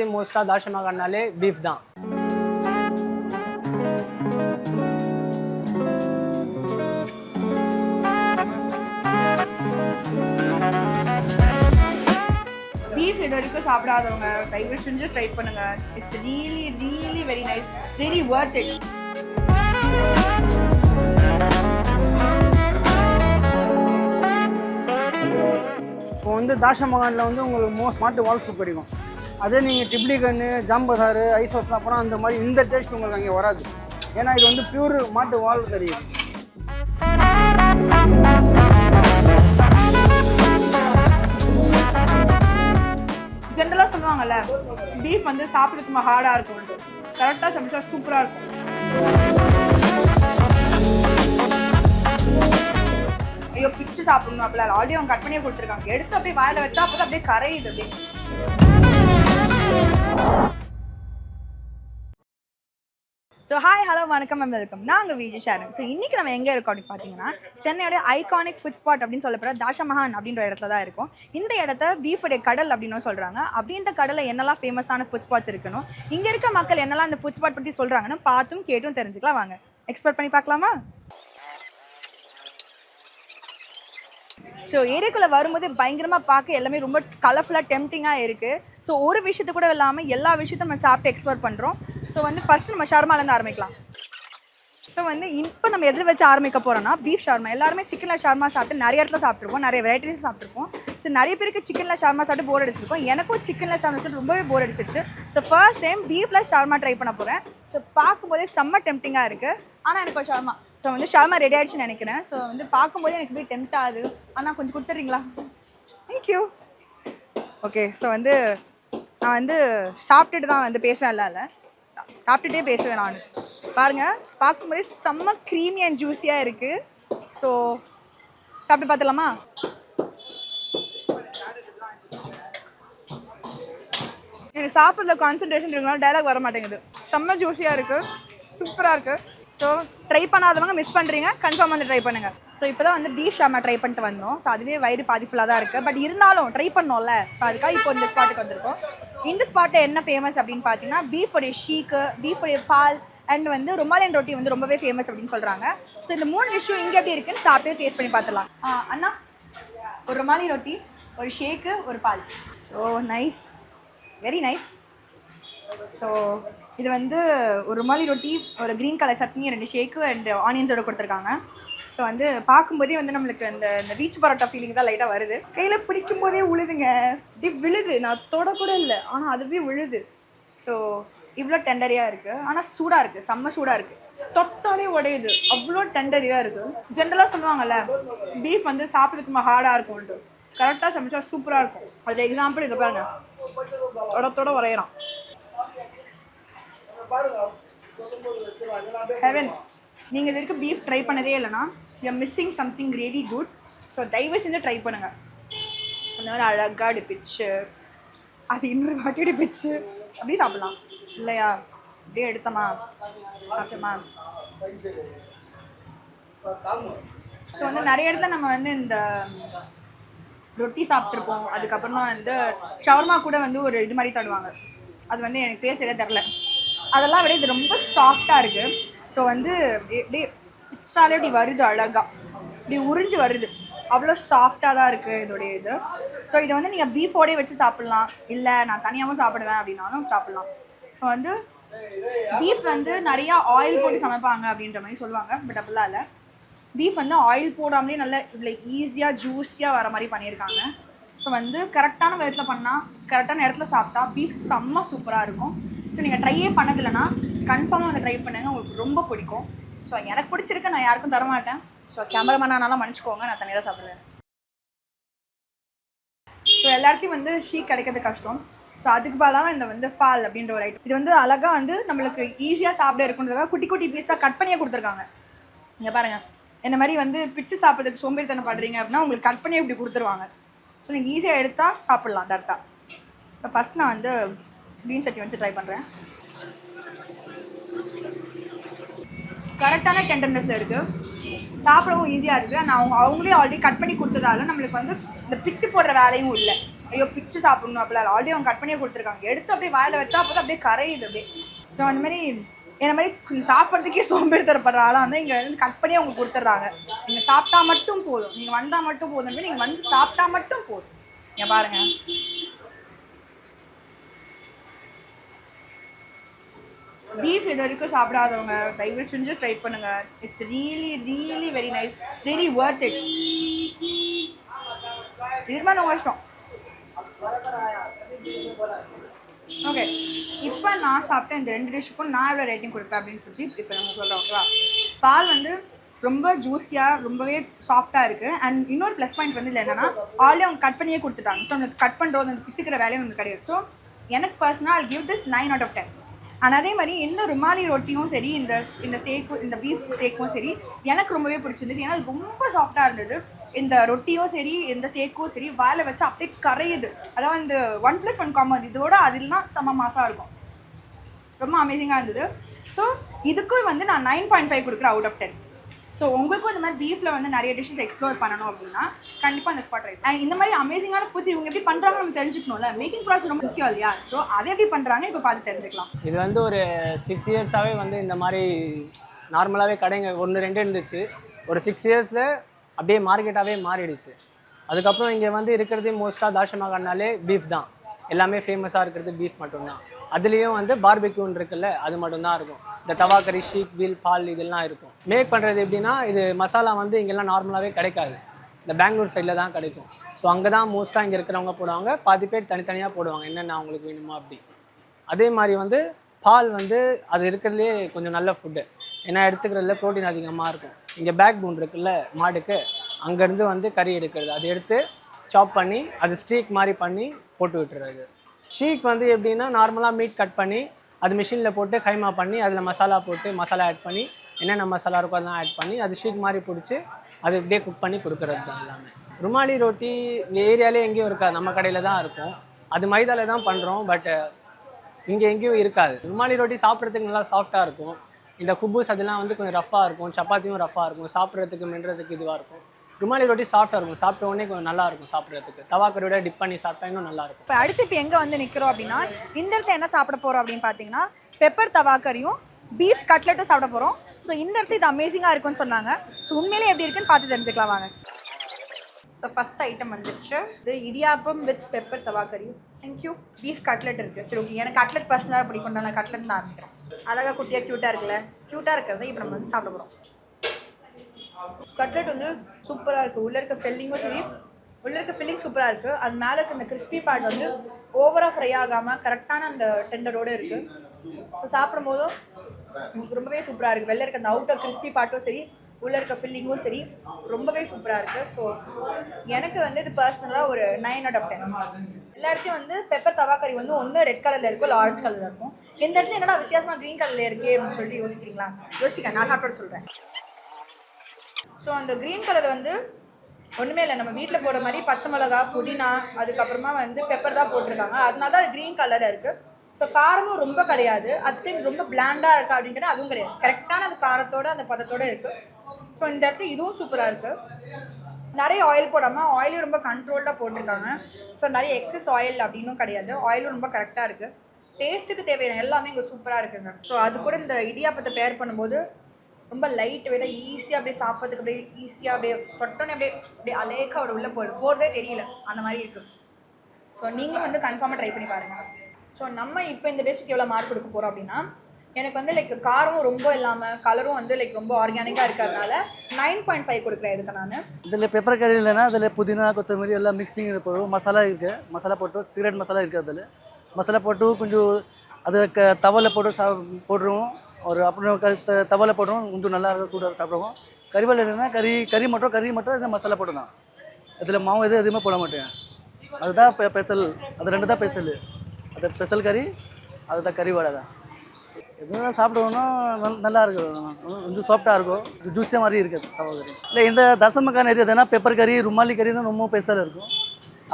மோஸ்ட்டாக தாஷமகான்னாலே பீஃப் தான். பீஃப் இது வரைக்கும் சாப்பிடாதவங்க தயவு செஞ்சு ட்ரை பண்ணுங்க. It's really really very nice, really worth it. இப்போ வந்து தாஷமகானில் வந்து உங்களுக்கு ஸ்மார்ட் வால் சூப் கிடைக்கும். அதே நீங்கள் டிப்ளிகன்னு ஜாம்பசாரு ஐசோஸ்லாம் போனால் அந்த மாதிரி இந்த டேஸ்ட் உங்களுக்கு அங்கே வராது. ஏன்னா இது வந்து பியூர் மாட்டு வால் தெரியும். ஜென்ரலாக சொல்லுவாங்கல்ல பீஃப் வந்து சாப்பிட்றதுக்கு ஹார்டாக இருக்கும், கரெக்டாக சமைச்சா சூப்பராக இருக்கும். ஐயோ பிச்சு சாப்பிடணும் அப்படிலாம் ஆல்ரெடி அவங்க கட் பண்ணியே கொடுத்துருக்காங்க. எடுத்து அப்படியே வாயில வச்சா அப்போ அப்படியே கரையுது அப்படியே. ஸோ ஹாய் ஹலோ வணக்கம் மேம், வெல்கம். நாங்கள் விஜய் ஷாரன். ஸோ இன்றைக்கி நம்ம எங்கே இருக்கோம் அப்படின்னு பார்த்தீங்கன்னா சென்னையோட ஐகானிக் ஃபுட் ஸ்பாட் அப்படின்னு சொல்லப்படுற தாஷமகான் அப்படின்ற இடத்துல தான் இருக்கும். இந்த இடத்த பீஃபுடைய கடல் அப்படின்னு சொல்கிறாங்க. அப்படின்ற கடலில் என்னெல்லாம் ஃபேமஸான ஃபுட் ஸ்பாட்ஸ் இருக்கணும், இங்கே இருக்க மக்கள் என்னெல்லாம் இந்த ஃபுட் ஸ்பாட் பற்றி சொல்கிறாங்கன்னு பார்த்தும் கேட்டும் தெரிஞ்சுக்கலாம். வாங்க எக்ஸ்ப்ளோர் பண்ணி பார்க்கலாமா? ஸோ ஏரியாக்குள்ளே வரும்போது பயங்கரமாக பார்க்க எல்லாமே ரொம்ப கலர்ஃபுல்லாக டெம்டிங்காக இருக்குது. ஸோ ஒரு விஷயத்த கூட இல்லாமல் எல்லா விஷயத்தையும் நம்ம சாப்பிட்டு எக்ஸ்ப்ளோர் பண்ணுறோம். ஸோ வந்து ஃபஸ்ட்டு நம்ம ஷவர்மாலேருந்து ஆரம்பிக்கலாம். ஸோ வந்து இப்போ நம்ம எதில் வச்சு ஆரம்பிக்க போகிறோம்னா பீஃப் ஷவர்மா. எல்லாருமே சிக்கனில் ஷவர்மா சாப்பிட்டு நிறைய இடத்துல சாப்பிட்ருப்போம், நிறைய வெரைட்டிஸ் சாப்பிட்ருப்போம். ஸோ நிறைய பேருக்கு சிக்கனில் ஷவர்மா சாப்பிட்டு போர் அடிச்சிருக்கோம். எனக்கும் சிக்கனில் ஷவர்மா சாப்பிட்டு ரொம்பவே போர் அடிச்சிருச்சு. So first time beef shawarma try பண்ண போகிறேன். ஸோ பார்க்கும்போதே செம்ம டெம்டிங்காக இருக்குது. ஆனால் எனக்கு ஒரு ஷவர்மா ஸோ வந்து ஷவர்மா ரெடி ஆகிடுச்சுன்னு நினைக்கிறேன். ஸோ வந்து பார்க்கும்போதே எனக்கு போய் டெம்ட் ஆகுது. ஆனால் கொஞ்சம் கொடுத்துட்றீங்களா? தேங்க்யூ. ஓகே, ஸோ வந்து நான் வந்து சாப்பிட்டுட்டு தான் வந்து பேசுவேன். இல்லை சாப்பிட்டுட்டே பேசுவேன் நான். பாருங்கள், பார்க்கும்போது செம்ம க்ரீமி அண்ட் ஜூஸியாக இருக்குது. ஸோ சாப்பிட்டு பார்த்துலாமா? எனக்கு சாப்பிட்ற கான்சன்ட்ரேஷன் இருக்கனால டைலாக் வர மாட்டேங்குது. செம்ம ஜூஸியாக இருக்குது, சூப்பராக இருக்குது. ஸோ ட்ரை பண்ணாதவங்க மிஸ் பண்ணுறீங்க, கன்ஃபார்ம் வந்து ட்ரை பண்ணுங்கள். ஸோ இப்போ தான் வந்து பீஃப் ஷவர்மா ட்ரை பண்ணிட்டு வந்தோம். ஸோ அதுவே வயிறு பாதி ஃபுல்லாக தான் இருக்குது. பட் இருந்தாலும் ட்ரை பண்ணோம்ல, ஸோ அதுக்காக இப்போ இந்த ஸ்பாட்டுக்கு வந்திருக்கோம். இந்த ஸ்பாட்டில் என்ன ஃபேமஸ் அப்படின்னு பார்த்தீங்கன்னா பீஃபுடைய ஷீக்கு, பீஃபுடைய பால் அண்ட் வந்து ருமாலியன் ரொட்டி வந்து ரொம்பவே ஃபேமஸ் அப்படின்னு சொல்கிறாங்க. ஸோ இந்த 3 விஷயம் இங்கே எப்படி இருக்குன்னு சாப்பிட்டு டேஸ்ட் பண்ணி பார்த்துலாம். அண்ணா, ஒரு ருமாலி ரொட்டி, ஒரு ஷேக்கு, ஒரு பால். So nice, very nice. So இது வந்து ஒரு ருமாலி ரொட்டி, ஒரு க்ரீன் கலர் சட்னி, 2 ஷேக்கு அண்ட் ஆனியன்ஸோட கொடுத்துருக்காங்க. ஸோ வந்து பார்க்கும்போதே வந்து நம்மளுக்கு இந்த பீச் பரோட்டா ஃபீலிங் தான் லைட்டாக வருது. கையில் பிடிக்கும் போதே விழுதுங்க, இப்படி விழுது. நான் தொடக்கூட இல்லை, ஆனால் அதுவே விழுது. ஸோ இவ்வளோ டெண்டரியாக இருக்குது, ஆனால் சூடாக இருக்குது, செம்ம சூடாக இருக்குது. தொட்டாலே உடையுது, அவ்வளோ டெண்டரியாக இருக்குது. ஜென்ரலாக சொல்லுவாங்கள்ல பீஃப் வந்து சாப்பிட்றதுக்கு ஹார்டாக இருக்கும்ன்ட்டு, கரெக்டாக சமைச்சா சூப்பராக இருக்கும். அது எக்ஸாம்பிள் இதை பாருங்க, தொடத்தோட உரையிறான். ஹெவன். நீங்கள் இது வரைக்கும் பீஃப் ட்ரை பண்ணதே இல்லைன்னா you are missing something really good. So தயவு செஞ்சு ட்ரை பண்ணுங்கள். அந்த மாதிரி அழகாக அடிப்பிச்சு, அது இன்னொரு வாட்டி அடிப்பிச்சு அப்படியே சாப்பிட்லாம் இல்லையா? அப்படியே எடுத்தோமா சாப்பிட்டோமா. ஸோ வந்து நிறைய இடத்துல நம்ம வந்து இந்த ரொட்டி சாப்பிட்ருப்போம். அதுக்கப்புறமா வந்து ஷவர்மா கூட வந்து ஒரு இது மாதிரி தருவாங்க. அது வந்து எனக்கு பேர் சரியாக தெரில. அதெல்லாம் விட இது ரொம்ப சாஃப்டாக இருக்குது. ஸோ வந்து இப்படி பிச்சாலே இப்படி வருது, அழகாக இப்படி உறிஞ்சு வருது. அவ்வளோ சாஃப்டாக தான் இருக்குது இதோடைய இது. ஸோ இதை வந்து நீங்கள் பீஃபோடே வச்சு சாப்பிட்லாம், இல்லை நான் தனியாகவும் சாப்பிடுவேன் அப்படின்னாலும் சாப்பிட்லாம். ஸோ வந்து பீஃப் வந்து நிறையா ஆயில் போட்டு சமைப்பாங்க அப்படின்ற மாதிரி சொல்லுவாங்க. பட் அப்படிலாம் இல்லை, பீஃப் வந்து ஆயில் போடாமலே நல்லா இவ்வளோ ஈஸியாக ஜூஸியாக வர மாதிரி பண்ணியிருக்காங்க. ஸோ வந்து கரெக்டான விதத்தில் பண்ணால், கரெக்டான இடத்துல சாப்பிட்டா பீஃப் செம்ம சூப்பராக இருக்கும். ஸோ நீங்கள் ட்ரையே பண்ணதில்லைன்னா கன்ஃபார்மாக வந்து ட்ரை பண்ணுங்கள், உங்களுக்கு ரொம்ப பிடிக்கும். ஸோ எனக்கு பிடிச்சிருக்கு, நான் யாருக்கும் தரமாட்டேன். ஸோ கேமராமேனானாலும் மன்னிச்சுக்கோங்க, நான் தனியாக தான் சாப்பிடுவேன். ஸோ எல்லாத்தையும் வந்து ஷீக் கிடைக்கிறது கஷ்டம். ஸோ அதுக்கு பதிலாக இந்த வந்து பால் அப்படின்ற ஒரு ஐட்டம், இது வந்து அழகாக வந்து நம்மளுக்கு ஈஸியாக சாப்பிட இருக்குன்றதுக்காக குட்டி குட்டி பீஸாக கட் பண்ணியே கொடுத்துருக்காங்க. இங்கே பாருங்கள், இந்த மாதிரி வந்து பிச்சு சாப்பிட்றதுக்கு சோம்பேறித்தனம் படுறீங்க அப்படின்னா உங்களுக்கு கட் பண்ணியே இப்படி கொடுத்துருவாங்க. ஸோ நீங்கள் ஈஸியாக எடுத்தால் சாப்பிட்லாம் டேரெக்டாக. ஸோ ஃபஸ்ட் நான் வந்து க்ரீன் சட்னி வச்சு ட்ரை பண்ணுறேன். கரெக்டான டெண்டர்னஸில் இருக்குது, சாப்பிடவும் ஈஸியாக இருக்குது. நான் அவங்களே ஆல்ரெடி கட் பண்ணி கொடுத்ததால நம்மளுக்கு வந்து இந்த பிச்சு போடுற வேலையும் இல்லை. ஐயோ பிச்சு சாப்பிடணும் அப்படிலாம் ஆல்ரெடி அவங்க கட் பண்ணியே கொடுத்துருக்காங்க. எடுத்து அப்படியே வாயில் வச்சா அப்போ அப்படியே கரையுது அப்படியே. ஸோ அந்த மாதிரி என்ன மாதிரி சாப்பிட்றதுக்கே சோம்பேறித்தரப்படுற ஆளாக வந்து இங்கே வந்து கட் பண்ணி அவங்க கொடுத்துட்றாங்க. நீங்கள் சாப்பிட்டா மட்டும் போதும், நீங்கள் வந்தால் மட்டும் போதும், நீங்கள் வந்து சாப்பிட்டா மட்டும் போதும். இங்கே பாருங்க, பீஃப் இது வரைக்கும் சாப்பிடாதவங்க தயவு செஞ்சு ட்ரை பண்ணுங்க. It's really really very nice, really worth it. இது மாதிரி உங்கள் இஷ்டம். ஓகே, இப்போ நான் சாப்பிட்டேன் இந்த 2 டிஷ்ஷுக்கும் நான் எவ்வளோ ரேட்டிங் கொடுப்பேன் அப்படின்னு சொல்லி இப்போ நம்ம சொல்கிறோம். ஓகேவா? பால் வந்து ரொம்ப ஜூஸியாக ரொம்பவே சாஃப்டாக இருக்குது. அண்ட் இன்னொரு ப்ளஸ் பாயிண்ட் வந்து இல்லை என்னன்னா ஆல்ரெடி அவங்க கட் பண்ணியே கொடுத்துட்டாங்க. ஸோ உங்களுக்கு கட் பண்ணுறது அந்த பிச்சுக்கிற வேலையும் உங்களுக்கு கிடையாது. ஸோ எனக்கு பர்சனலாக give this 9 out of 10. And அதே மாதிரி இந்த ருமாலி ரொட்டியும் சரி, இந்த ஸ்டேக்கும் இந்த பீஃப் ஸ்டேக்கும் சரி எனக்கு ரொம்பவே பிடிச்சிருந்தது. ஏன்னா அது ரொம்ப சாஃப்டாக இருந்தது. இந்த ரொட்டியும் சரி இந்த ஸ்டேக்கும் சரி வாயில் வச்சு அப்படியே கரையுது. அதாவது இந்த 1+1 காம்போ இதோட அதெல்லாம் செம மாசாக இருக்கும். ரொம்ப அமேசிங்காக இருந்தது. ஸோ இதுக்கும் வந்து நான் 9.5 கொடுக்குறேன் அவுட் ஆஃப் 10. ஸோ உங்களுக்கும் இந்த மாதிரி பீஃபில் வந்து நிறைய டிஷ்ஷஸ் எக்ஸ்ப்ளோர் பண்ணணும் அப்படின்னா கண்டிப்பாக அந்த ஸ்பாட் ரைட். அண்ட் இந்த மாதிரி அமேசிங்கான புது இவங்க எப்படி பண்ணுறாங்க நம்ம தெரிஞ்சுக்கணும்ல. மேக்கிங் ப்ராசஸ் ரொம்ப முக்கியம் இல்லையா? ஸோ அதை எப்படி பண்ணுறாங்க இப்போ பார்த்து தெரிஞ்சுக்கலாம். இது வந்து ஒரு 6 இயர்ஸாகவே வந்து இந்த மாதிரி நார்மலாகவே கடைங்க 1-2 இருந்துச்சு. ஒரு 6 இயர்ஸில் அப்படியே மார்க்கெட்டாகவே மாறிடுச்சு. அதுக்கப்புறம் இங்கே வந்து இருக்கிறதே மோஸ்ட்டாக தாஷமகான்னாலே பீஃப் தான். எல்லாமே ஃபேமஸாக இருக்கிறது பீஃப் மட்டும்தான். அதுலேயும் வந்து பார்பிக்யூன் இருக்குல்ல, அது மட்டும்தான் இருக்கும். இந்த தவா கறி, ஷீக், வீல், பால் இதெல்லாம் இருக்கும். மேக் பண்ணுறது எப்படின்னா, இது மசாலா வந்து இங்கெல்லாம் நார்மலாகவே கிடைக்காது. இந்த பெங்களூர் சைடில் தான் கிடைக்கும். ஸோ அங்கே தான் மோஸ்ட்டாக இங்கே இருக்கிறவங்க போடுவாங்க. பாதி பேர் தனித்தனியாக போடுவாங்க, என்னென்ன அவங்களுக்கு வேணுமோ அப்படி. அதே மாதிரி வந்து பால் வந்து அது இருக்கிறதுலே கொஞ்சம் நல்ல ஃபுட்டு. ஏன்னா எடுத்துக்கிறதுல ப்ரோட்டீன் அதிகமாக இருக்கும். இங்கே பேக் போன் இருக்குல்ல மாடுக்கு, அங்கேருந்து வந்து கறி எடுக்கிறது, அதை எடுத்து சாப் பண்ணி அது ஸ்ட்ரீக் மாதிரி பண்ணி போட்டு விட்டுறது. ஷீக் வந்து எப்படின்னா நார்மலாக மீட் கட் பண்ணி அது மிஷினில் போட்டு கைமா பண்ணி அதில் மசாலா போட்டு மசாலா ஆட் பண்ணி என்னென்ன மசாலா இருக்கோ அதெல்லாம் ஆட் பண்ணி அது ஷீக் மாதிரி பிடிச்சி அது இப்படியே குக் பண்ணி கொடுக்குறது தான் எல்லாமே. ருமாலி ரொட்டி இந்த ஏரியாலே எங்கேயும் இருக்காது, நம்ம கடையில் தான் இருக்கும். அது மைதாவில் தான் பண்ணுறோம், பட் இங்கே எங்கேயும் இருக்காது. ருமாலி ரொட்டி சாப்பிட்றதுக்கு நல்லா சாஃப்டாக இருக்கும். இந்த குப்பூஸ் அதெல்லாம் வந்து கொஞ்சம் ரஃப்பாக இருக்கும், சப்பாத்தியும் ரஃப்பாக இருக்கும், சாப்பிட்றதுக்கு மென்றதுக்கு இதுவாக இருக்கும். ருமாலி ரொட்டி சாஃப்டாக இருக்கும், சாப்பிட்ட உடனே கொஞ்சம் நல்லா இருக்கும் சாப்பிட்றதுக்கு. தவா கறியோட டிப் பண்ணி சாப்பிட்டா இன்னும் நல்லா இருக்கும். இப்போ அடுத்து இப்போ எங்கே வந்து நிற்கிறோம் அப்படின்னா, இந்த இடத்துல என்ன சாப்பிட போகிறோம் அப்படின்னு பார்த்தீங்கன்னா பெப்பர் தவா கறியும் பீஃப் கட்லெட்டும் சாப்பிட போகிறோம். ஸோ இந்த இடத்துல இது அமேசிங்காக இருக்குன்னு சொன்னாங்க. ஸோ உண்மையிலே எப்படி இருக்குன்னு பார்த்து தெரிஞ்சுக்கலாம் வாங்க. ஸோ ஃபஸ்ட் ஐட்டம் வந்துடுச்சு, இது இடியாப்பம் வித் பெப்பர் தவா கறியும். தேங்க்யூ. பீஃப் கட்லெட் இருக்குது. சரி ஓகே, எனக்கு கட்லெட் பர்சனலாக பிடிக்கும், நான் கட்லெட் தான் ஆரம்பிக்கிறேன். அழகாக குட்டியாக க்யூட்டாக இருக்குல்ல, க்யூட்டாக இருக்கிறத இப்போ நம்ம வந்து சாப்பிட போகிறோம். கட்லெட் வந்து சூப்பராக இருக்குது. உள்ளே இருக்க ஃபில்லிங்கும் சரி, உள்ளே இருக்க ஃபில்லிங் சூப்பராக இருக்குது. அது மேலே இருக்க அந்த கிறிஸ்பி பார்ட் வந்து ஓவராக ஃப்ரை ஆகாமல் கரெக்டான அந்த டெண்டரோடு இருக்குது. ஸோ சாப்பிடும்போதும் ரொம்பவே சூப்பராக இருக்குது. வெளில இருக்க அந்த அவுட்டர் கிறிஸ்பி பார்ட்டும் சரி, உள்ளே இருக்க ஃபில்லிங்கும் சரி ரொம்பவே சூப்பராக இருக்குது. ஸோ எனக்கு வந்து இது பர்சனலாக ஒரு 9 out of 10. எல்லா இடத்தையும் வந்து பெப்பர் தவா கறி வந்து ஒன்று ரெட் கலரில் இருக்கும், இல்லை ஆரஞ்சு கலரில் இருக்கும். இந்த இடத்துல என்னடா வித்தியாசமாக க்ரீன் கலரில் இருக்கே அப்படின்னு சொல்லிட்டு யோசிக்கிறீங்களா? யோசிக்க, நான் சாப்பிட்டு சொல்கிறேன். ஸோ அந்த க்ரீன் கலர் வந்து ஒன்றுமே இல்லை, நம்ம வீட்டில் போடுற மாதிரி பச்சை மிளகா, புதினா, அதுக்கப்புறமா வந்து பெப்பர் தான் போட்டிருக்காங்க. அதனால தான் க்ரீன் கலரில் இருக்குது. ஸோ காரமும் ரொம்ப கிடையாது, அது ரொம்ப பிளாண்டாக இருக்கா அப்படின்ட்டு அதுவும் கிடையாது. கரெக்டான அந்த காரத்தோடு அந்த பதத்தோடு இருக்குது. ஸோ இந்த இடத்துல இதுவும் சூப்பராக இருக்குது. நிறைய ஆயில் போடாமல் ஆயிலும் ரொம்ப கண்ட்ரோல்டாக போட்டிருக்காங்க. ஸோ நிறைய எக்ஸஸ் ஆயில் அப்படின்னும் கிடையாது, ஆயிலும் ரொம்ப கரெக்டாக இருக்குது. டேஸ்ட்டுக்கு தேவையான எல்லாமே இங்கே சூப்பராக இருக்குங்க. ஸோ அது கூட இந்த இடியாப்பத்தை பேர் பண்ணும்போது ரொம்ப லைட் விட ஈஸியாக அப்படியே சாப்பிட்றதுக்கு அப்படியே ஈஸியாக அப்படியே தொட்டோன்னே அப்படியே அலேக்காக ஒரு உள்ளே போகிறதே தெரியல, அந்த மாதிரி இருக்குது. ஸோ நீங்களும் வந்து கன்ஃபார்மாக ட்ரை பண்ணி பாருங்கள். ஸோ நம்ம இப்போ இந்த டிஷ்ஷுக்கு எவ்வளோ மார்க் கொடுக்க போகிறோம் அப்படின்னா, எனக்கு வந்து லைக் காரமும் ரொம்ப இல்லாமல் கலரும் வந்து லைக் ரொம்ப ஆர்கானிக்காக இருக்கிறதுனால 9.5 கொடுக்குறேன் இதுக்கு நான். இதில் பெப்பர் கறி இல்லைன்னா அதில் புதினா கொத்தமல்லி எல்லாம் மிக்சிங் போடுவோம். மசாலா இருக்குது, மசாலா போட்டு சிகரெட் மசாலா இருக்குது. அதில் மசாலா போட்டு கொஞ்சம் அதை தவலை போட்டு போடுறோம். ஒரு அப்புறம் தவலை போடுறோம், கொஞ்சம் நல்லா சூடாக சாப்பிடுவோம். கறிவால் இல்லைன்னா கறி மட்டும் மசாலா போட்டுதான். அதில் மாவு எதுவுமே போட மாட்டேன். அதுதான் ஸ்பெஷல், அது 2 தான் ஸ்பெஷல். அது ஸ்பெஷல் கறி, அதுதான் கறிவாடை தான். எதுவும் சாப்பிடுவோன்னா நல்லா இருக்கும், கொஞ்சம் சாஃப்டாக இருக்கும், ஜூஸியாக மாதிரி இருக்குது தவா கறி. இல்லை இந்த தசமக்கான ஏரியா எதுனா பெப்பர் கறி, ருமாலி கறி தான் ரொம்ப ஸ்பெஷல் இருக்கும்.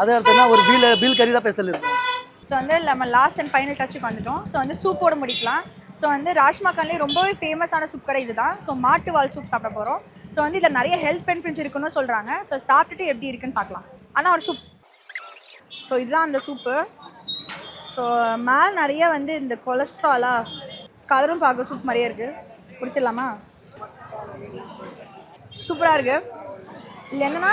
அதே இடத்துனா ஒரு பீல் கறி தான் ஸ்பெஷல் இருக்கும். ஸோ வந்து நம்ம லாஸ்ட் அண்ட் ஃபைனல் டச்சுக்கு வந்துட்டோம். ஸோ வந்து சூப்போடு முடிக்கலாம். ஸோ வந்து ராஜ்மஹால்லேயே ரொம்பவே ஃபேமஸான சூப் கடை இது தான். ஸோ மாட்டுவால் சூப் சாப்பிட போகிறோம். ஸோ வந்து இதில் நிறைய ஹெல்த் பெனிஃபிட்ஸ் இருக்குன்னு சொல்கிறாங்க. ஸோ சாப்பிட்டுட்டு எப்படி இருக்குன்னு பார்க்கலாம். ஆனால் ஒரு சூப் ஸோ இதுதான் அந்த சூப்பு. ஸோ மேலே நிறைய வந்து இந்த கொலஸ்ட்ராலா கலரும் பார்க்க சூப் மாதிரியே இருக்குது. குடிச்சிடலாமா? சூப்பராக இருக்குது. இல்லை என்னென்னா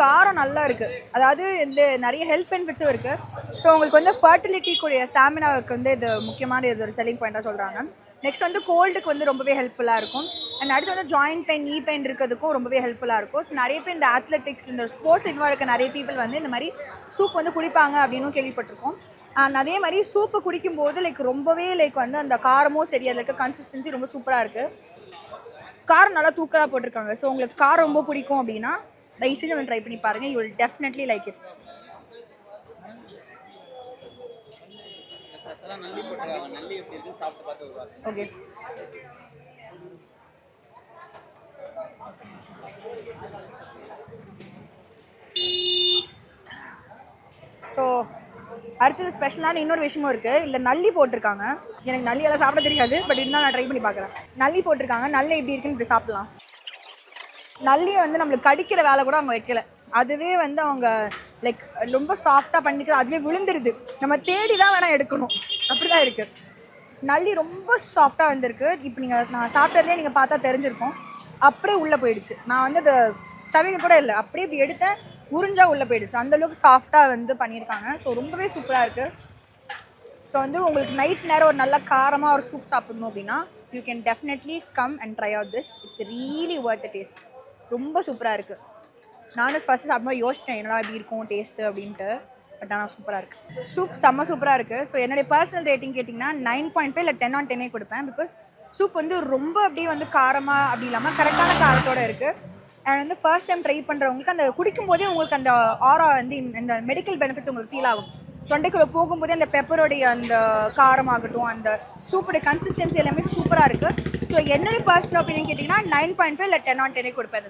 காரம் நல்லா இருக்குது. அதாவது இந்த நிறைய ஹெல்த் பெனிஃபிட்ஸும் இருக்குது. ஸோ உங்களுக்கு வந்து ஃபர்டிலிட்டி கூடிய ஸ்டாமினாவுக்கு வந்து இது முக்கியமான இது ஒரு செல்லிங் பாயிண்ட்டாக சொல்கிறாங்க. நெக்ஸ்ட் வந்து கோல்டுக்கு வந்து ரொம்பவே ஹெல்ப்ஃபுல்லாக இருக்கும். அண்ட் அடுத்து வந்து ஜாயின்ட் பெயின், நீ பெயின் இருக்கிறதுக்கும் ரொம்பவே ஹெல்ப்ஃபுல்லாக இருக்கும். ஸோ நிறைய பேர் இந்த அத்லெட்டிக்ஸ், இந்த ஸ்போர்ட்ஸ் இன்வால்வ் இருக்க நிறைய பீப்புள் வந்து இந்த மாதிரி சூப் வந்து குடிப்பாங்க அப்படின்னு கேள்விப்பட்டிருக்கோம். அண்ட் அதே மாதிரி சூப்பு குடிக்கும்போது ரொம்பவே வந்து அந்த காரமும் சரி, அதில் இருக்க கன்சிஸ்டன்சி ரொம்ப சூப்பராக இருக்குது. காரம் நல்லா தூக்கலாக போட்டிருக்காங்க. ஸோ உங்களுக்கு காரம் ரொம்ப பிடிக்கும் அப்படின்னா தயவுசெய்து வந்து ட்ரை பண்ணி பாருங்கள். You will definitely like it. Okay. So அடுத்தது ஸ்பெஷலான இன்னொரு விஷயமும் இருக்குது. இல்லை நல்லி போட்டிருக்காங்க. எனக்கு நல்லியெல்லாம் சாப்பிட தெரியாது, பட் இருந்தால் நான் ட்ரை பண்ணி பார்க்குறேன். நல்லி போட்டிருக்காங்க. நல்லி எப்படி இருக்குன்னு இப்படி சாப்பிட்லாம். நல்லியை வந்து நம்மளுக்கு கடிக்கிற வேலை கூட அவங்க வைக்கல. அதுவே வந்து அவங்க ரொம்ப சாஃப்டாக பண்ணிக்கிற, அதுவே விழுந்துருது. நம்ம தேடி தான் வேணால் எடுக்கணும். அப்படி தான் இருக்குது. நல்லி ரொம்ப சாஃப்டாக வந்திருக்கு. இப்போ நான் சாப்பிட்டதுலேயே நீங்கள் பார்த்தா தெரிஞ்சிருக்கும். அப்படியே உள்ளே போயிடுச்சு. நான் வந்து அதை சவிங்க கூட இல்லை, அப்படியே இப்படி எடுத்தேன், உறிஞ்சா உள்ளே போயிடுச்சு. அந்தளவுக்கு சாஃப்டாக வந்து பண்ணியிருக்காங்க. ஸோ ரொம்பவே சூப்பராக இருக்குது. ஸோ வந்து உங்களுக்கு நைட் நேரம் ஒரு நல்ல காரமாக ஒரு சூப் சாப்பிடணும் அப்படின்னா you can definitely come and try out this. It's really worth the taste. ரொம்ப சூப்பராக இருக்குது. நானும் ஃபஸ்ட்டு சாப்பிடும்போது யோசித்தேன் என்னடா இப்படி இருக்கும் டேஸ்ட்டு அப்படின்ட்டு. பட் ஆனால் சூப்பராக இருக்குது. சூப் செம்ம சூப்பராக இருக்குது. ஸோ என்னுடைய பர்சனல் ரேட்டிங் கேட்டிங்கன்னா 9.5 இல்லை 10 on 10 கொடுப்பேன். பிகாஸ் சூப் வந்து ரொம்ப அப்படியே வந்து காரமாக அப்படி இல்லாமல் கரெக்டான காரத்தோடு இருக்குது. அண்ட் வந்து ஃபர்ஸ்ட் டைம் ட்ரை பண்ணுறவங்களுக்கு அந்த குடிக்கும்போதே உங்களுக்கு அந்த ஆரா வந்து இந்த மெடிக்கல் பெனிஃபிட்ஸ் உங்களுக்கு ஃபீல் ஆகும். தொண்டைக்குள்ளே போகும்போதே அந்த பெப்பரோடைய அந்த காரமாகட்டும், அந்த சூப்போடைய கன்சிஸ்டன்சி எல்லாமே சூப்பராக இருக்குது. ஸோ என்னுடைய பர்சனல் ஒப்பீனியன் கேட்டிங்கன்னா 9.5 இல்லை 10 on 10 கொடுப்பேன்.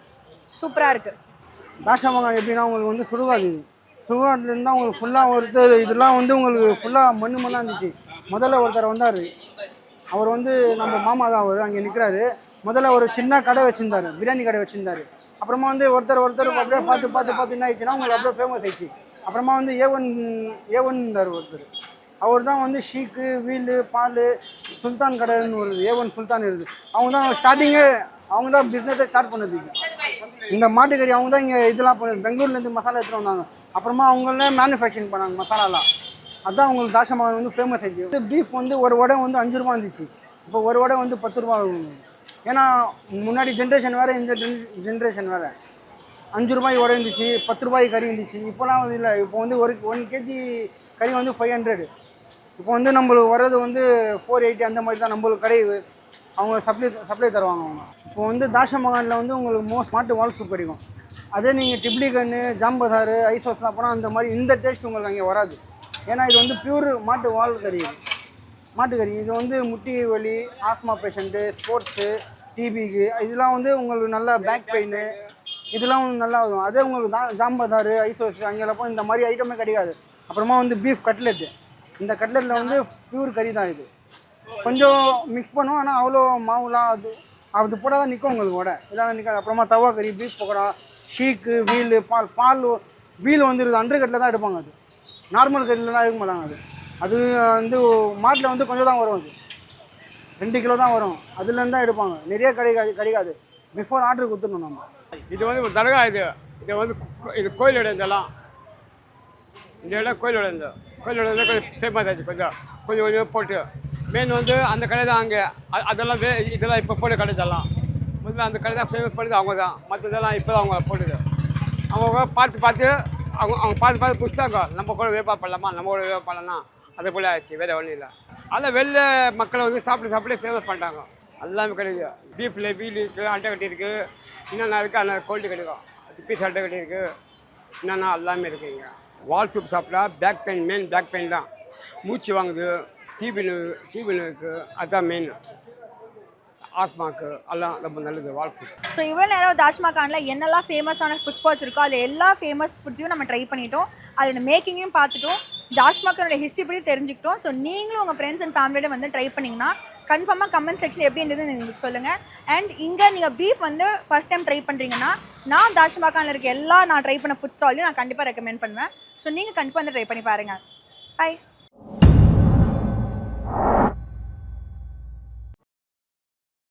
சூப்பராக இருக்குது. தாஷா மகான் எப்படின்னா உங்களுக்கு வந்து சுடுகாடு, சுடுகாட்டுலேருந்து உங்களுக்கு ஃபுல்லாக ஒருத்தர் இதெல்லாம் வந்து உங்களுக்கு ஃபுல்லாக மண்ணாக இருந்துச்சு. முதல்ல ஒருத்தர் வந்தார். அவர் வந்து நம்ம மாமா தான். அவர் அங்கே நிற்கிறாரு. முதல்ல ஒரு சின்ன கடை வச்சுருந்தார், பிரியாணி கடை வச்சுருந்தாரு. அப்புறமா வந்து ஒருத்தர் அப்படியே பார்த்து என்ன ஆயிடுச்சுன்னா உங்களுக்கு அப்படியே ஃபேமஸ் ஆயிடுச்சு. அப்புறமா வந்து ஏவன்றார் ஒருத்தர். அவர் தான் வந்து ஷீக்கு, வீலு, பால், சுல்தான் கடைன்னு ஒரு ஏவன் சுல்தான் இருக்குது. அவங்க தான் ஸ்டார்டிங்கே, அவங்க தான் பிஸ்னஸை ஸ்டார்ட் பண்ணதுக்கு. இந்த மாட்டுக்கறி அவங்க தான் இங்கே இதெல்லாம் பண்ணது. பெங்களூர்லேருந்து மசாலா எடுத்துகிட்டு வந்தாங்க. அப்புறமா அவங்களே மேனுஃபேக்சரிங் பண்ணாங்க மசாலாலாம். அதுதான் அவங்களுக்கு தாஷா மகான் வந்து ஃபேமஸ் ஆயிடுச்சு. பீஃப் வந்து ஒரு வடை வந்து 5 ரூபா இருந்துச்சு. இப்போ ஒரு வடை வந்து 10 ரூபா ஆகும். ஏன்னா முன்னாடி ஜென்ரேஷன் வேறு, இந்த ஜென்ரேஷன் வேறு. 5 ரூபாய் வடை இருந்துச்சு, 10 ரூபாய் கறி இருந்துச்சு. இப்போலாம் வந்து இல்லை. இப்போ வந்து 1 kg கறி வந்து 500. இப்போ வந்து நம்மளுக்கு வர்றது வந்து 480 அந்த மாதிரி தான் நம்மளுக்கு கடை அவங்க சப்ளை தருவாங்க அவங்க. இப்போ வந்து தாஷா மகானில் வந்து உங்களுக்கு மாட்டு வால் சூப் கிடைக்கும். அதே நீங்கள் டிப்ளிகன்னு, ஜாம்பதார், ஐசோஸ்லாம் போனால் அந்த மாதிரி இந்த டேஸ்ட் உங்களுக்கு அங்கே வராது. ஏன்னா இது வந்து பியூர் மாட்டு வால் கறி, மாட்டுக்கறி. இது வந்து முட்டி வலி, ஆஸ்மா பேஷண்ட்டு, ஸ்போர்ட்ஸு, டிபிக்கு இதெல்லாம் வந்து உங்களுக்கு நல்லா பேக் பெயின் இதெல்லாம் நல்லா வரும். அதே உங்களுக்கு ஜாம்பதார், ஐசோஸ் அங்கெல்லாம் போய் இந்த மாதிரி ஐட்டமே கிடைக்காது. அப்புறமா வந்து பீஃப் கட்லெட்டு. இந்த கட்லெட்டில் வந்து பியூர் கறி தான். இது கொஞ்சம் மிக்ஸ் பண்ணுவோம். ஆனால் அவ்வளோ மாவுலாம் அது போட்டால் தான் நிற்கும் உங்களுக்கு வடை, இதெல்லாம் நிற்காது. அப்புறமா தவா கறி, பீஃப் பக்கோடா, ஷீக்கு, வீலு, பால் வீல் வந்து 100 கட்டில் தான் எடுப்பாங்க. அது நார்மல் கறியிலலாம் எடுக்க மாட்டாங்க. அது வந்து மாட்டில் வந்து கொஞ்சம் தான் வரும். அது 2 கிலோ தான் வரும். அதுலேருந்து தான் எடுப்பாங்க. நிறைய கிடைக்காது. பிஃபோர் ஆர்டர் கொடுத்துடணும் நம்ம. இது வந்து தர்கா. இது வந்து இது கோயிலோட இதெல்லாம். இந்த இடம் கோயிலோட கொஞ்சம் ஃபேமஸ் ஆச்சு. கொஞ்சம் போட்டு மெயின் வந்து அந்த கடை தான். அங்கே அதெல்லாம் இதெல்லாம் இப்போ போட்டு கடை இதெல்லாம். முதல்ல அந்த கடை தான் ஃபேமஸ் பண்ணுது அவங்க தான். மற்றதெல்லாம் இப்போ தான் அவங்க போட்டுது. அவங்க பார்த்து அவங்க பார்த்து பிடிச்சாங்க. நம்ம கூட வியாபாரம் பண்ணலாமா, நம்ம கூட வியாபாரம் பண்ணலாம், அதை போல ஆச்சு. வேறு ஒன்றும் இல்லை. அதில் வெளில மக்களை வந்து சாப்பிட்டு ஃபேமஸ் பண்ணிட்டாங்க. எல்லாமே கிடைக்குது. பீஃபில் வீல் இருக்குது, அட்டை கட்டி இருக்குது, என்னென்ன இருக்குது அந்த கோல்டு கிடைக்கும். பீஸ் அட்டை கட்டி இருக்குது, என்னென்னா எல்லாமே இருக்குது. இங்கே வால் சூப் சாப்பிட்டா back pain, main back pain தான். மூச்சு வாங்குது, டிபின்னு இருக்குது, அதுதான் மெயின். ஆஸ்மாக்கு எல்லாம் ரொம்ப நல்லது வால் சூப். ஸோ இவ்வளோ நேரம் தாஷ் மகானில் என்னெல்லாம் ஃபேமஸான ஃபுட் ஸ்பாட்ஸ் இருக்கோ அதில் எல்லா ஃபேமஸ் ஃபுட்ஸையும் நம்ம ட்ரை பண்ணிட்டோம். அதோட மேக்கிங்கையும் பார்த்துட்டோம். தாஷ் மகானோட ஹிஸ்ட்ரி பற்றி தெரிஞ்சுக்கிட்டோம். ஸோ நீங்களும் உங்கள் ஃப்ரெண்ட்ஸ் அண்ட் ஃபேமிலியோட வந்து ட்ரை பண்ணிங்கன்னா கன்ஃபார்மாக கமெண்ட் செக்ஷன் எப்படி இருந்ததுன்னு எனக்கு சொல்லுங்கள். அண்ட் இங்கே நீங்கள் பீஃப் வந்து ஃபஸ்ட் டைம் ட்ரை பண்ணுறீங்கன்னா நான் தாஷ் மகானில் இருக்க நான் ட்ரை பண்ண ஃபுட் ஸ்டாலையும் நான் கண்டிப்பாக ரெக்கமெண்ட் பண்ணுவேன். ஸோ நீங்கள் கண்டிப்பாக வந்து ட்ரை பண்ணி பாருங்கள். பை.